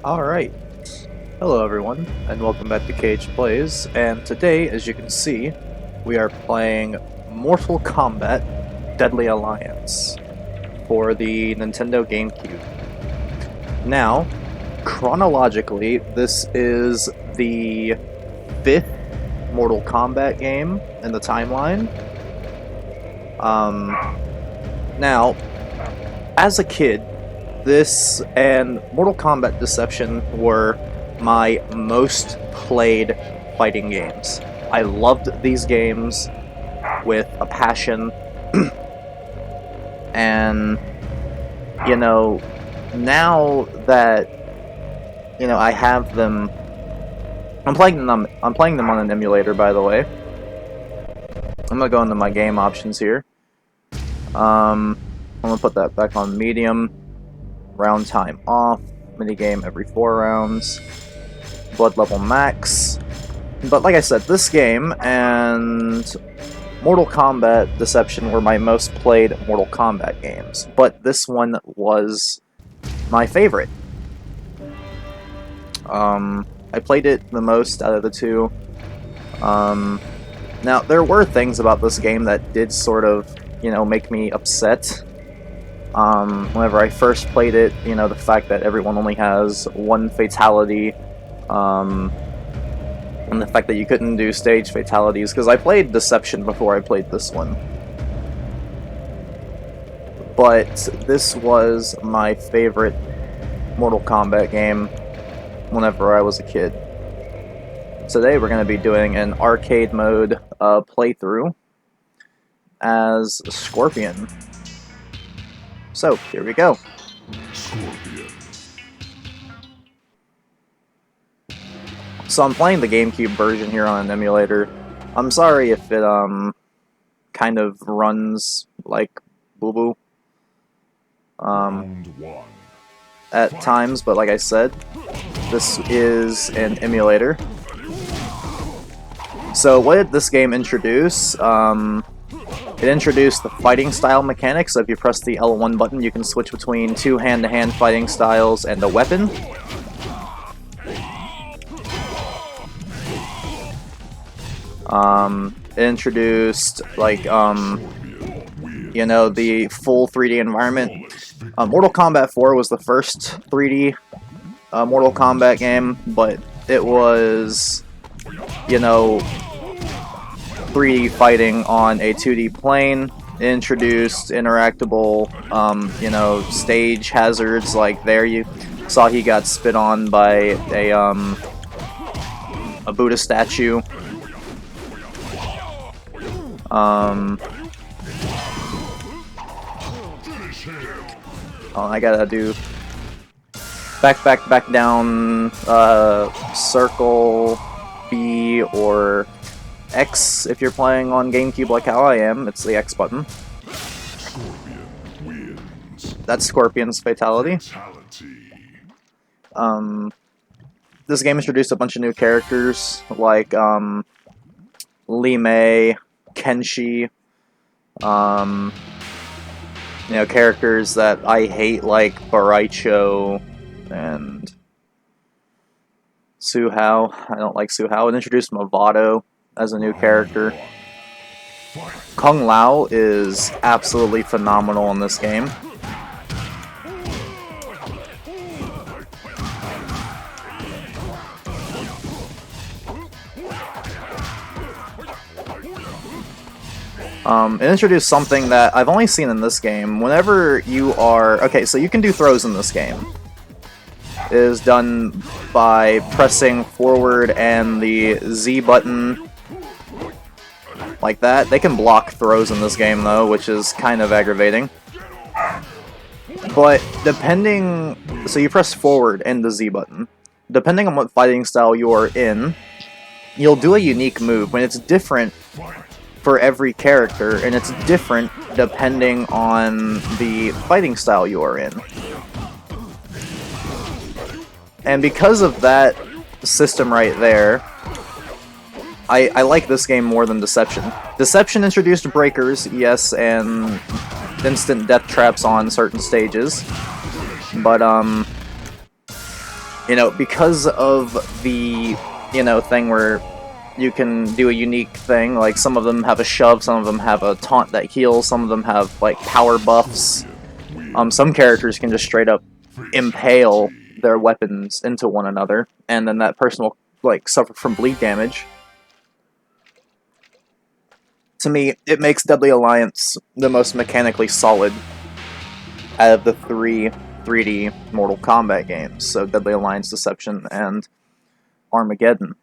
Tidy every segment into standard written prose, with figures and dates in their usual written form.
Alright, hello everyone, and welcome back to Cage Plays, and today, as you can see, we are playing Mortal Kombat Deadly Alliance for the Nintendo GameCube. Now, chronologically, this is the 5th Mortal Kombat game in the timeline. Now, as a kid, this and Mortal Kombat Deception were my most played fighting games. I loved these games with a passion, and now that I have them, I'm playing them on an emulator, by the way. I'm gonna go into my game options here. I'm gonna put that back on medium. Round time off, minigame every 4 rounds, blood level max. But like I said, this game and Mortal Kombat Deception were my most played Mortal Kombat games, but this one was my favorite. I played it the most out of the two. Now, there were things about this game that did sort of, make me upset. Whenever I first played it, the fact that everyone only has one fatality, and the fact that you couldn't do stage fatalities, because I played Deception before I played this one. But this was my favorite Mortal Kombat game whenever I was a kid. Today we're going to be doing an arcade mode playthrough as Scorpion. So, here we go. Scorpion. So I'm playing the GameCube version here on an emulator. I'm sorry if it kind of runs like boo-boo at times, but like I said, this is an emulator. So what did this game introduce? It introduced the fighting style mechanics, so if you press the L1 button, you can switch between 2 hand-to-hand fighting styles and a weapon. It introduced, like, the full 3D environment. Mortal Kombat 4 was the first 3D Mortal Kombat game, but it was, 3D fighting on a 2D plane. It introduced interactable, stage hazards. Like there, you saw he got spit on by a Buddha statue. Oh, I gotta do back down, circle, B, or X if you're playing on GameCube like how I am. It's the X button. Scorpion wins. That's Scorpion's fatality. This game introduced a bunch of new characters like Li Mei, Kenshi, characters that I hate like Baraicho and Su Hao. I don't like Su Hao. It introduced Movado as a new character. Kung Lao is absolutely phenomenal in this game. It introduced something that I've only seen in this game. Whenever you are... Okay, so you can do throws in this game. It is done by pressing forward and the Z button like that. They can block throws in this game though, which is kind of aggravating. But depending... So you press forward and the Z button. Depending on what fighting style you are in, you'll do a unique move. When it's different for every character, and it's different depending on the fighting style you are in. And because of that system right there, I like this game more than Deception. Deception introduced breakers, yes, and instant death traps on certain stages. But, You know, because of the, you know, thing where you can do a unique thing, like some of them have a shove, some of them have a taunt that heals, some of them have like power buffs. Some characters can just straight up impale their weapons into one another, and then that person will like suffer from bleed damage. To me, it makes Deadly Alliance the most mechanically solid out of the three 3D Mortal Kombat games. So Deadly Alliance, Deception, and Armageddon.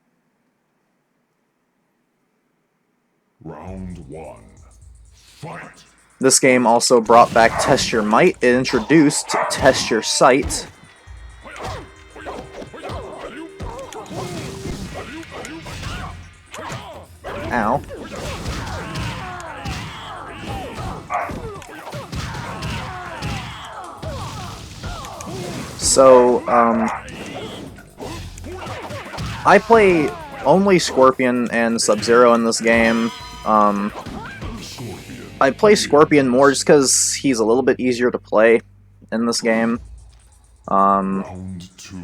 Round 1. Fight! This game also brought back Test Your Might. It introduced Test Your Sight. Ow. So, I play only Scorpion and Sub-Zero in this game. I play Scorpion more just because he's a little bit easier to play in this game. Round 2.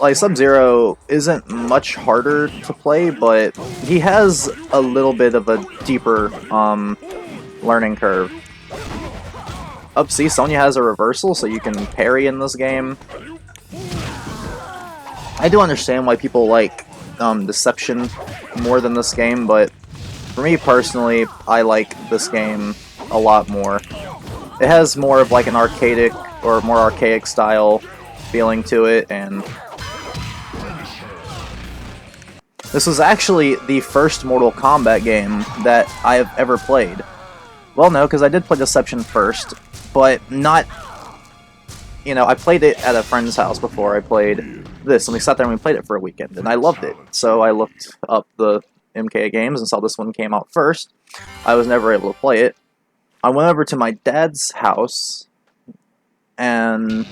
Like Sub-Zero isn't much harder to play, but he has a little bit of a deeper learning curve. See, Sonya has a reversal, so you can parry in this game. I do understand why people like Deception more than this game, but for me personally, I like this game a lot more. It has more of like an archaic or more archaic style feeling to it, and this was actually the first Mortal Kombat game that I have ever played. Well, no, because I did play Deception first, but not... You know, I played it at a friend's house before I played this, and we sat there and we played it for a weekend, and I loved it. So I looked up the MK games and saw this one came out first. I was never able to play it. I went over to my dad's house, and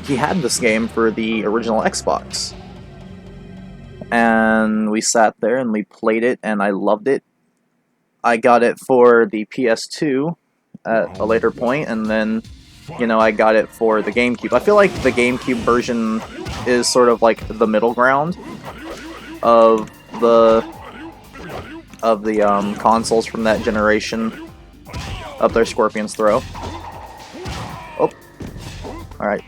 he had this game for the original Xbox. And we sat there and we played it, and I loved it. I got it for the PS2 at a later point, and then, you know, I got it for the GameCube. I feel like the GameCube version is sort of like the middle ground of the consoles from that generation. Up there, Scorpion's throw. Oh, all right.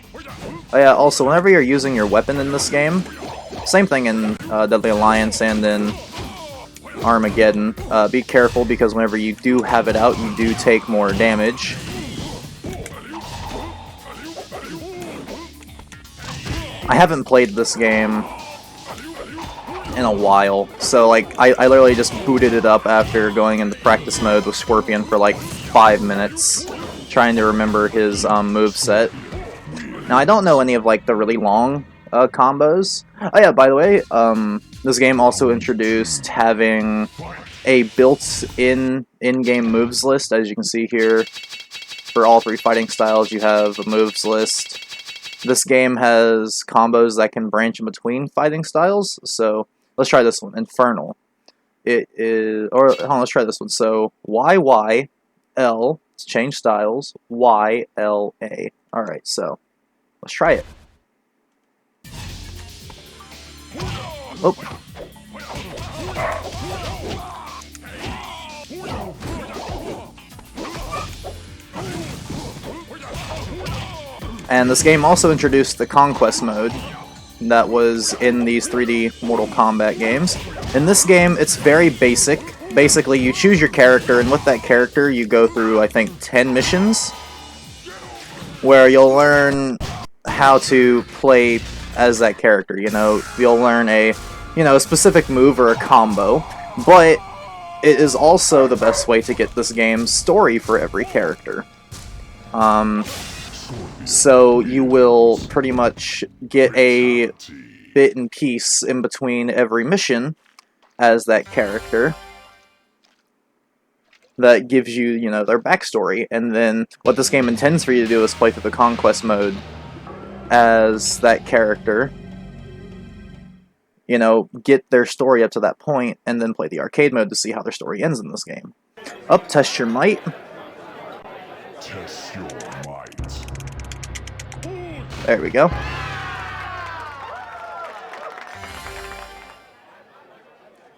Oh yeah. Also, whenever you're using your weapon in this game, same thing in Deadly Alliance and in Armageddon. Be careful, because whenever you do have it out, you do take more damage. I haven't played this game in a while, so like I literally just booted it up after going into practice mode with Scorpion for like 5 minutes, trying to remember his moveset. Now I don't know any of like the really long combos. Oh yeah, by the way, this game also introduced having a built-in in-game moves list. As you can see here, for all three fighting styles, you have a moves list. This game has combos that can branch in between fighting styles, so let's try this one, Infernal. It is, or hold on, let's try this one. So Y, L, let's change styles, Y, L, A. Alright, so let's try it. Oh. And this game also introduced the Conquest mode that was in these 3D Mortal Kombat games. In this game, it's very basic. Basically, you choose your character, and with that character, you go through, I think, 10 missions, where you'll learn how to play as that character. You know, you'll learn a, you know, a specific move or a combo, but it is also the best way to get this game's story for every character. So you will pretty much get a bit and piece in between every mission as that character that gives you, you know, their backstory. And then what this game intends for you to do is play through the Conquest mode as that character, you know, get their story up to that point, and then play the arcade mode to see how their story ends in this game. Up, test your might. Test your might. There we go.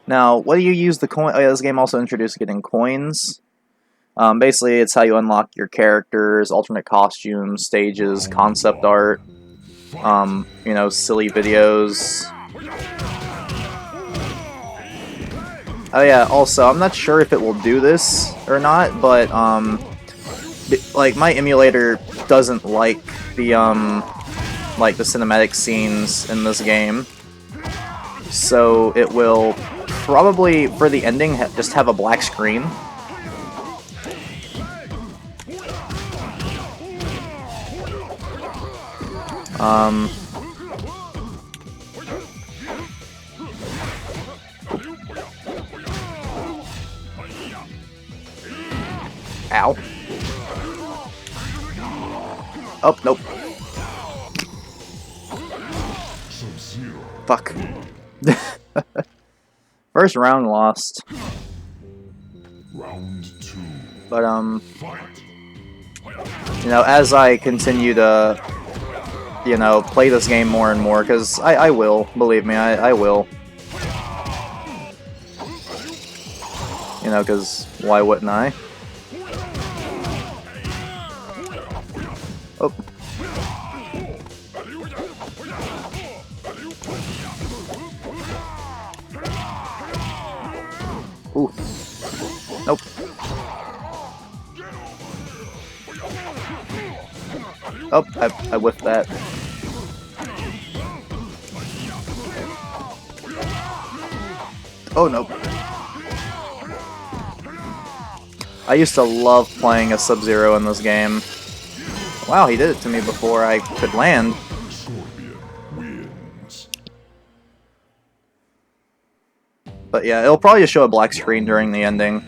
Now, what do you use the coin? Oh yeah, this game also introduced getting coins. Basically, it's how you unlock your characters, alternate costumes, stages, concept art, you know, silly videos. Oh yeah, also, I'm not sure if it will do this or not, but, like, my emulator doesn't like the cinematic scenes in this game. So it will probably, for the ending, just have a black screen. Ow. Oh, nope. Fuck. First round lost. Round 2. But, Fight. you know, as I continue to, you know, play this game more and more, because I will, believe me, I will. You know, because why wouldn't I? Oh. Ooh. Nope. Oh, I whiffed that. Oh, nope. I used to love playing a Sub-Zero in this game. Wow, he did it to me before I could land. Scorpion wins. But yeah, it'll probably just show a black screen during the ending.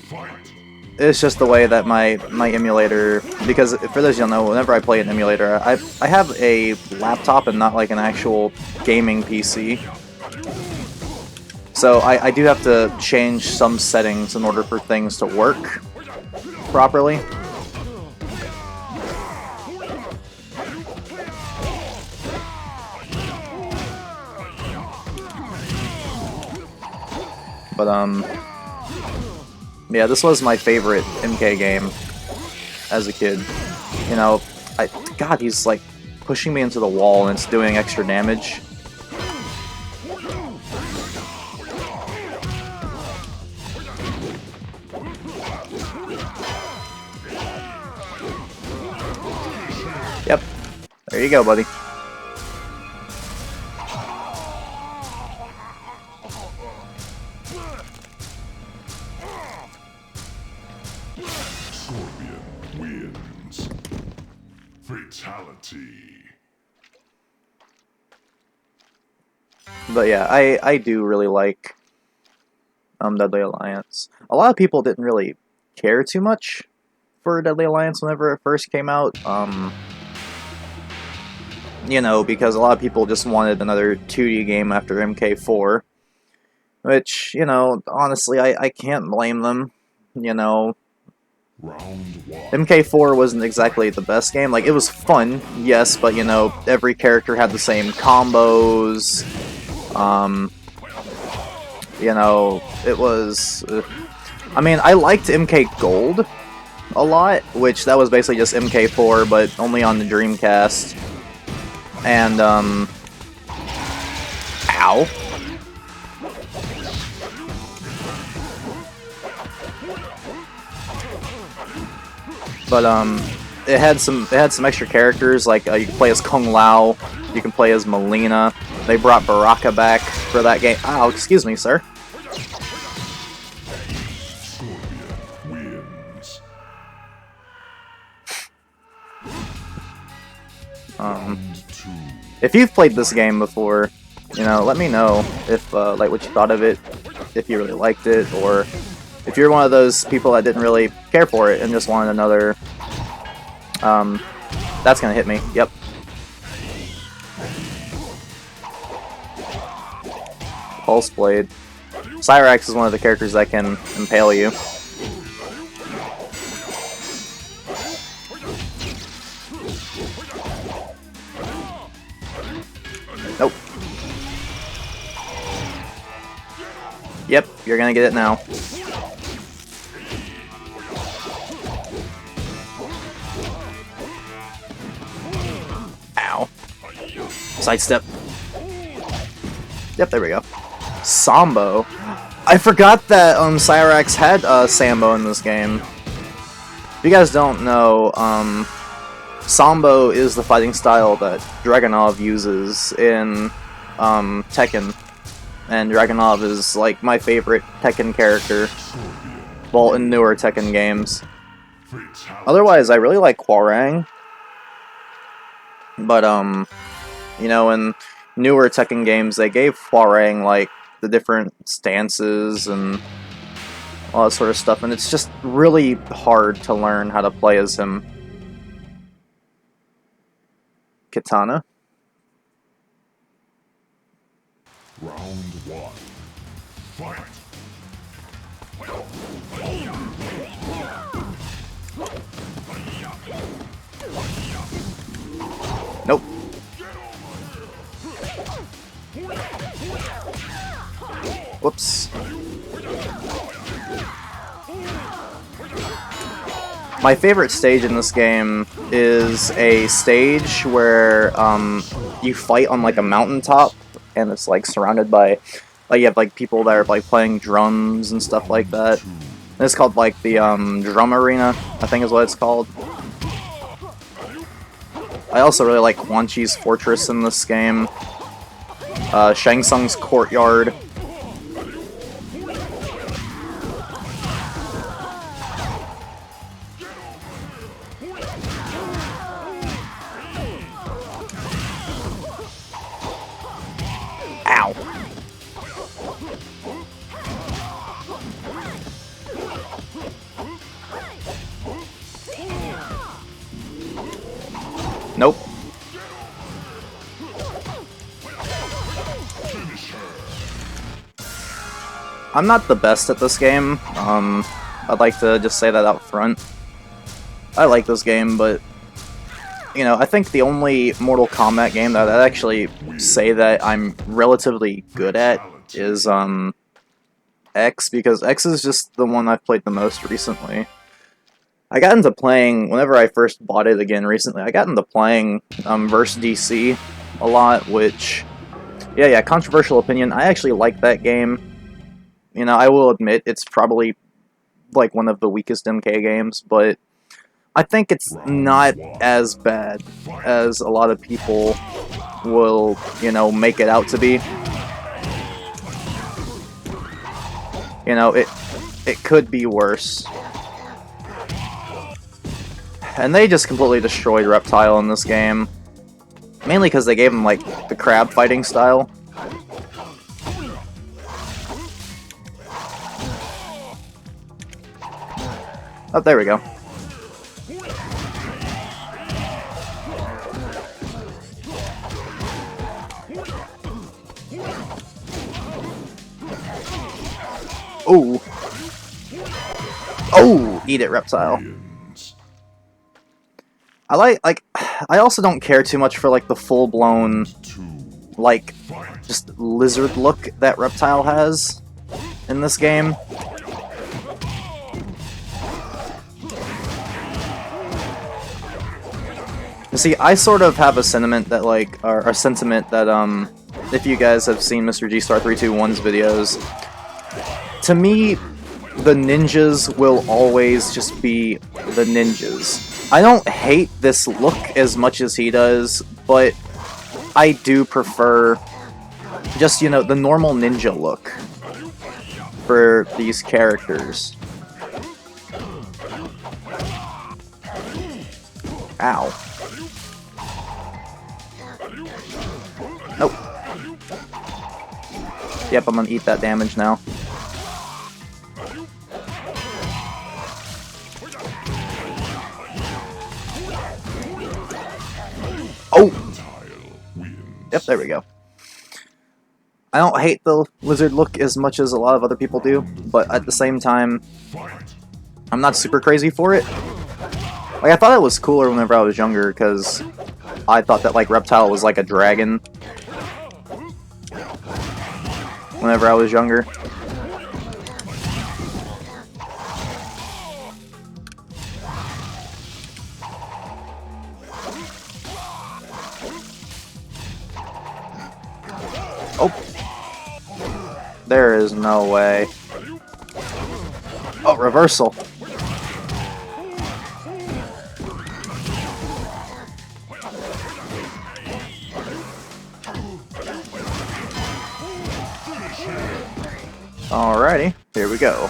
Fight. It's just the way that my emulator, because for those you don't know, whenever I play an emulator, I have a laptop and not like an actual gaming PC. So I do have to change some settings in order for things to work properly. But yeah, this was my favorite MK game as a kid. You know, God, he's like pushing me into the wall and it's doing extra damage. Yep. There you go, buddy. Scorpion wins. Fatality. But yeah, I do really like Deadly Alliance. A lot of people didn't really care too much for Deadly Alliance whenever it first came out. You know, because a lot of people just wanted another 2D game after MK4. Which, you know, honestly, I can't blame them. You know, Round 1. MK4 wasn't exactly the best game. Like, it was fun, yes, but, you know, every character had the same combos. You know, it was... I mean, I liked MK Gold a lot, which that was basically just MK4, but only on the Dreamcast. And, ow. But, it had some extra characters, like, you can play as Kung Lao, you can play as Melina. They brought Baraka back for that game. Ow, excuse me, sir. Scorpion wins. Round 2. If you've played this game before, you know, let me know if, like, what you thought of it, if you really liked it, or if you're one of those people that didn't really care for it and just wanted another, that's gonna hit me, yep. Pulse Blade. Cyrax is one of the characters that can impale you. Nope. Yep, you're gonna get it now. Ow. Sidestep. Yep, there we go. Sambo. I forgot that Cyrax had Sambo in this game. If you guys don't know, Sambo is the fighting style that Dragunov uses in Tekken. And Dragunov is like my favorite Tekken character. Well, in newer Tekken games. Otherwise, I really like Hwoarang. But, you know, in newer Tekken games, they gave Hwoarang, like, the different stances and all that sort of stuff, and it's just really hard to learn how to play as him. Katana. Round one. Fight. Nope. Whoops. My favorite stage in this game is a stage where you fight on like a mountaintop, and it's like surrounded by, like, you have like people that are like playing drums and stuff like that. And it's called like the drum arena, I think is what it's called. I also really like Quan Chi's fortress in this game. Shang Tsung's courtyard. Ow. Nope. I'm not the best at this game. I'd like to just say that out front. I like this game, but you know, I think the only Mortal Kombat game that I'd actually say that I'm relatively good at is X, because X is just the one I've played the most recently. I got into playing, whenever I first bought it again recently, I got into playing Versus DC a lot, which, yeah, controversial opinion, I actually like that game. You know, I will admit, it's probably like one of the weakest MK games, but I think it's not as bad as a lot of people will, you know, make it out to be. You know, it could be worse. And they just completely destroyed Reptile in this game. Mainly because they gave him, like, the crab fighting style. Oh, there we go. Oh! Oh! Eat it, Reptile. I also don't care too much for, like, the full-blown, like, just lizard look that Reptile has in this game. You see, I sort of have a sentiment that, like, or a sentiment that, if you guys have seen Mr. G-Star321's videos, to me, the ninjas will always just be the ninjas. I don't hate this look as much as he does, but I do prefer just, you know, the normal ninja look for these characters. Ow. Nope. Yep, I'm gonna eat that damage now. Oh! Yep, there we go. I don't hate the lizard look as much as a lot of other people do, but at the same time, I'm not super crazy for it. Like, I thought it was cooler whenever I was younger, because I thought that, like, Reptile was like a dragon whenever I was younger. Oh, there is no way. Oh, reversal. Alrighty, here we go.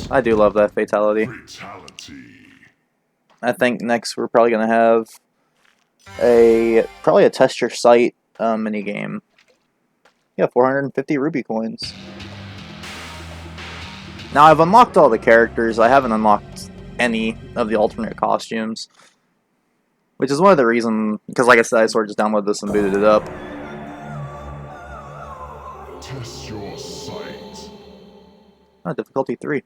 I do love that fatality. I think next we're probably gonna have probably a test your sight mini game. Yeah, 450 ruby coins. Now I've unlocked all the characters. I haven't unlocked any of the alternate costumes, which is one of the reasons. Because, like I said, I sort of just downloaded this and booted it up. Test your sight. Oh, difficulty 3.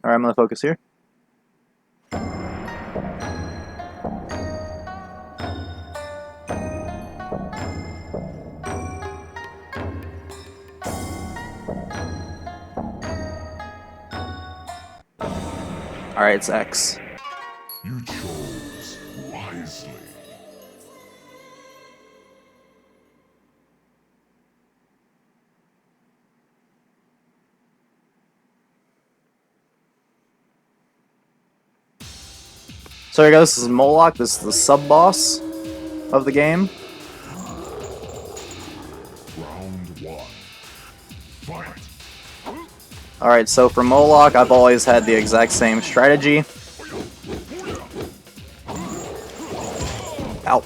Alright, I'm gonna focus here. Alright, it's X. You chose wisely. So here we go, this is Moloch, this is the sub-boss of the game. Round 1. Fight. Alright, so for Moloch, I've always had the exact same strategy. Ow.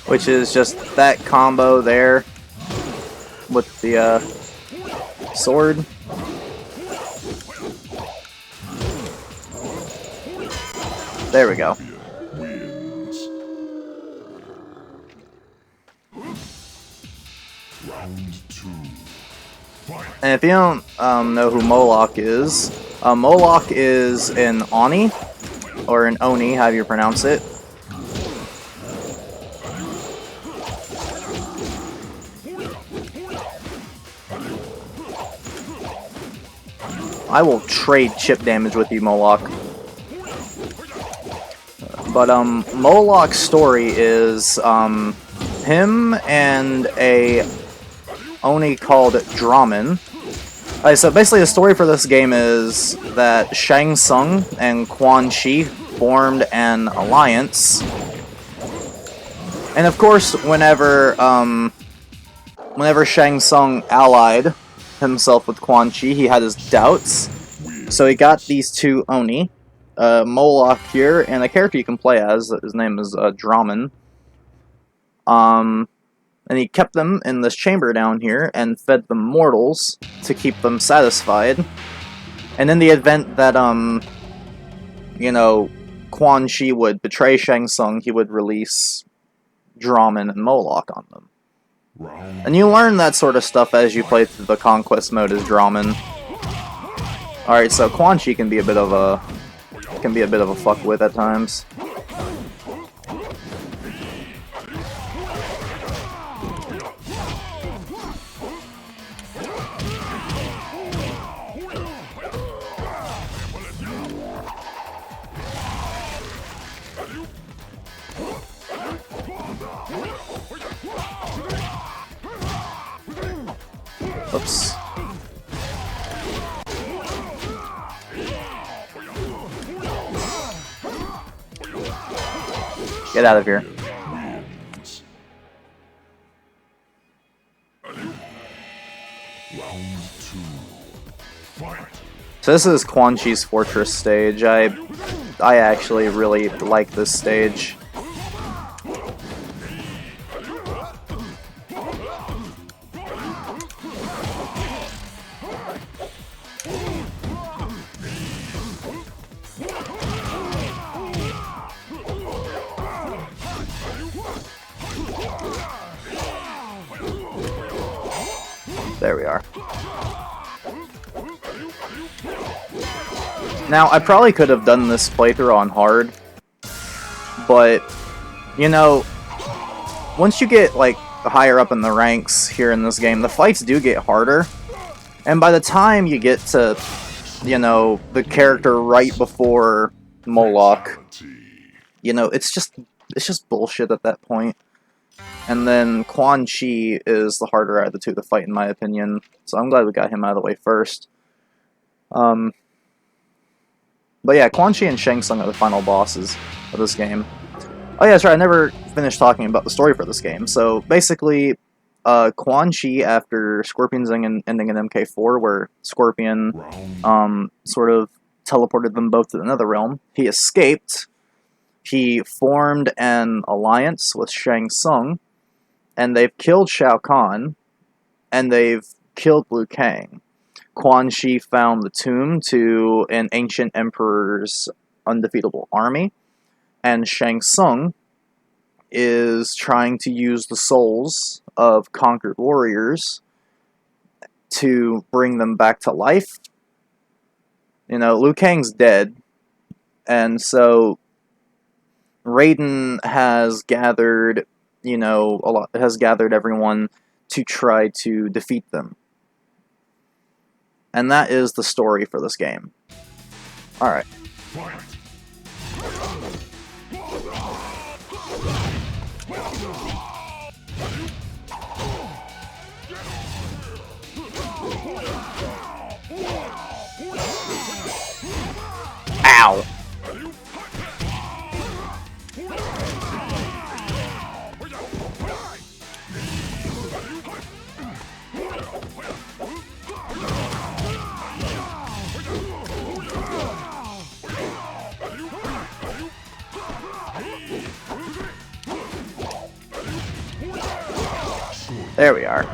Which is just that combo there with the sword. There we go. Wins. Round 2. Fight. And if you don't know who Moloch is an Oni, or an Oni, however you pronounce it. I will trade chip damage with you, Moloch. But Moloch's story is him and a Oni called Draman. So basically the story for this game is that Shang Tsung and Quan Chi formed an alliance. And of course, whenever Shang Tsung allied himself with Quan Chi, he had his doubts. So he got these two Oni, Moloch here, and a character you can play as. His name is Draman. And he kept them in this chamber down here and fed them mortals to keep them satisfied. And in the event that you know, Quan Chi would betray Shang Tsung, he would release Draman and Moloch on them. And you learn that sort of stuff as you play through the conquest mode as Draman. Alright, so Quan Chi can be a bit of a fuckwit at times. Oops. Get out of here. So this is Quan Chi's fortress stage. I actually really like this stage. There we are. Now, I probably could have done this playthrough on hard, but, you know, once you get, like, higher up in the ranks here in this game, the fights do get harder, and by the time you get to, you know, the character right before Moloch, you know, it's just bullshit at that point. And then Quan Chi is the harder out of the two to fight, in my opinion, so I'm glad we got him out of the way first. But yeah, Quan Chi and Shang Tsung are the final bosses of this game. Oh yeah, that's right, I never finished talking about the story for this game. So basically, Quan Chi, after Scorpion's ending in MK4, where Scorpion sort of teleported them both to another realm, he escaped. He formed an alliance with Shang Tsung, and they've killed Shao Kahn, and they've killed Liu Kang. Quan Chi found the tomb to an ancient emperor's undefeatable army, and Shang Tsung is trying to use the souls of conquered warriors to bring them back to life. You know, Liu Kang's dead, and so Raiden has gathered, you know, has gathered everyone to try to defeat them. And that is the story for this game. Alright. Ow! There we are.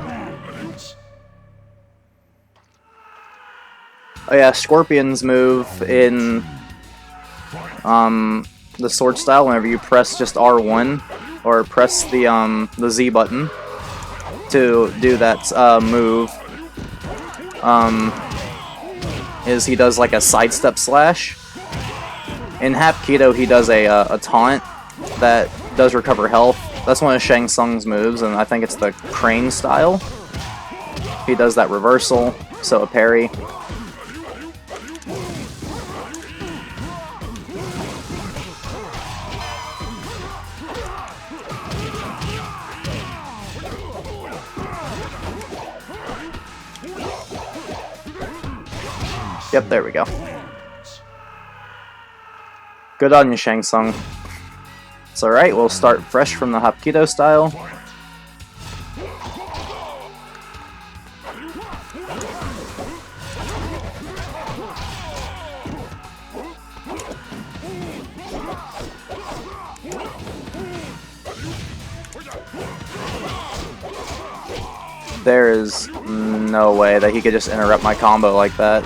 Oh yeah, Scorpion's move in the sword style, whenever you press just R1 or press the Z button to do that move, is he does like a sidestep slash. In Hapkido he does a taunt that does recover health. That's one of Shang Tsung's moves, and I think it's the crane style. He does that reversal, so a parry. Yep, there we go. Good on you, Shang Tsung. It's alright, we'll start fresh from the Hapkido style. There is no way that he could just interrupt my combo like that.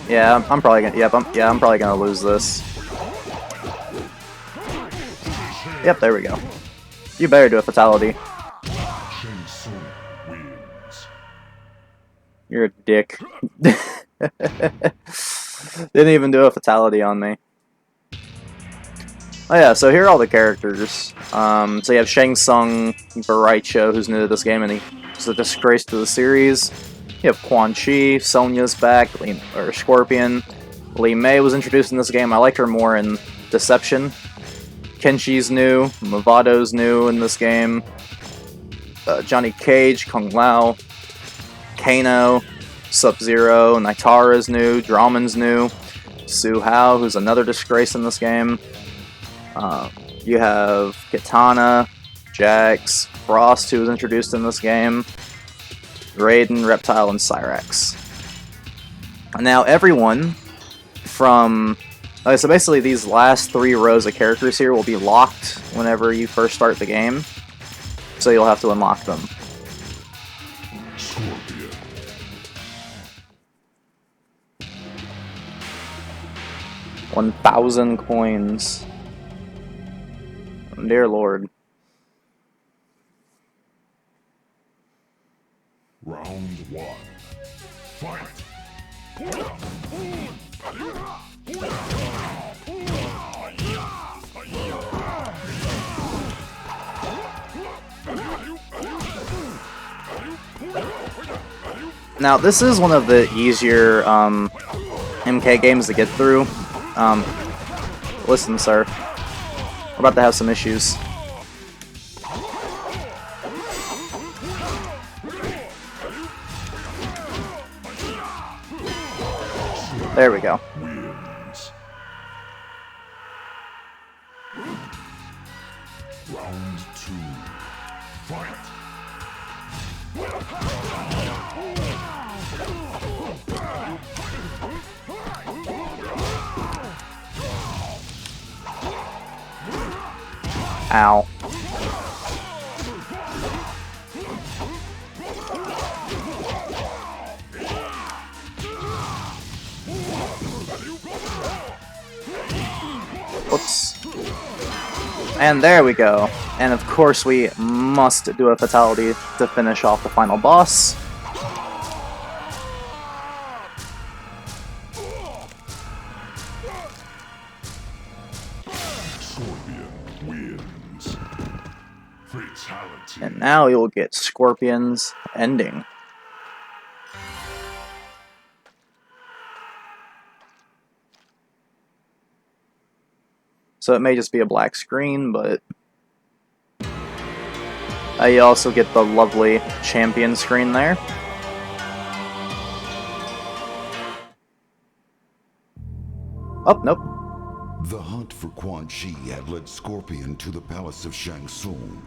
Yeah, I'm probably gonna. Yep, I'm probably gonna lose this. Yep, there we go. You better do a fatality. You're a dick. Didn't even do a fatality on me. Oh yeah, so here are all the characters. So you have Shang Tsung, Baraicho, who's new to this game, and he's a disgrace to the series. You have Quan Chi, Sonya's back, Scorpion. Li Mei was introduced in this game. I liked her more in Deception. Kenshi's new, Mavado's new in this game. Johnny Cage, Kung Lao, Kano, Sub-Zero, Nitara's new, Dramen's new. Su Hao, who's another disgrace in this game. You have Kitana, Jax, Frost, who was introduced in this game. Raiden, Reptile, and Cyrax. Now everyone from... Okay, so basically these last 3 rows of characters here will be locked whenever you first start the game. So you'll have to unlock them. Scorpion. 1,000 coins. Dear Lord. Round one. Fight! Now, this is one of the easier MK games to get through. Listen, sir. We're about to have some issues. There we go. Wins. Round two. Fight! Ow. Whoops. And there we go. And of course we must do a fatality to finish off the final boss. Scorpion wins. Fatality. And now you'll get Scorpion's ending. So it may just be a black screen, but you also get the lovely champion screen there. Oh, nope. The hunt for Quan Chi had led Scorpion to the palace of Shang Tsung.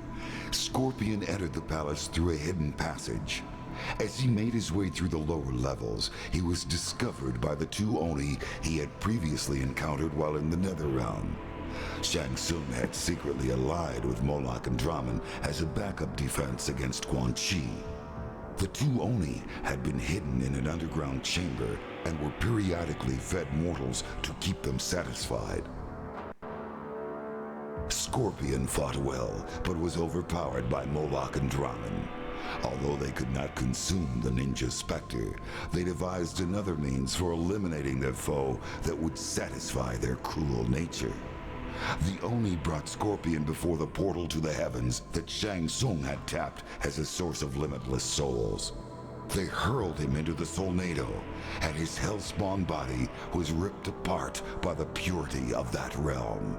Scorpion entered the palace through a hidden passage. As he made his way through the lower levels, he was discovered by the two Oni he had previously encountered while in the Netherrealm. Shang Tsung had secretly allied with Moloch and Draman as a backup defense against Quan Chi. The two Oni had been hidden in an underground chamber and were periodically fed mortals to keep them satisfied. Scorpion fought well, but was overpowered by Moloch and Draman. Although they could not consume the ninja Spectre, they devised another means for eliminating their foe that would satisfy their cruel nature. The Oni brought Scorpion before the portal to the heavens that Shang Tsung had tapped as a source of limitless souls. They hurled him into the Solnado, and his hellspawn body was ripped apart by the purity of that realm.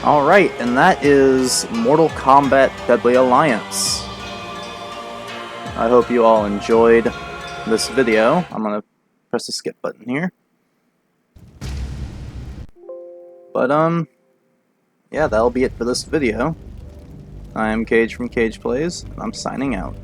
Alright, and that is Mortal Kombat Deadly Alliance. I hope you all enjoyed this video. I'm gonna press the skip button here. But, yeah, that'll be it for this video. I'm Cage from Cage Plays, and I'm signing out.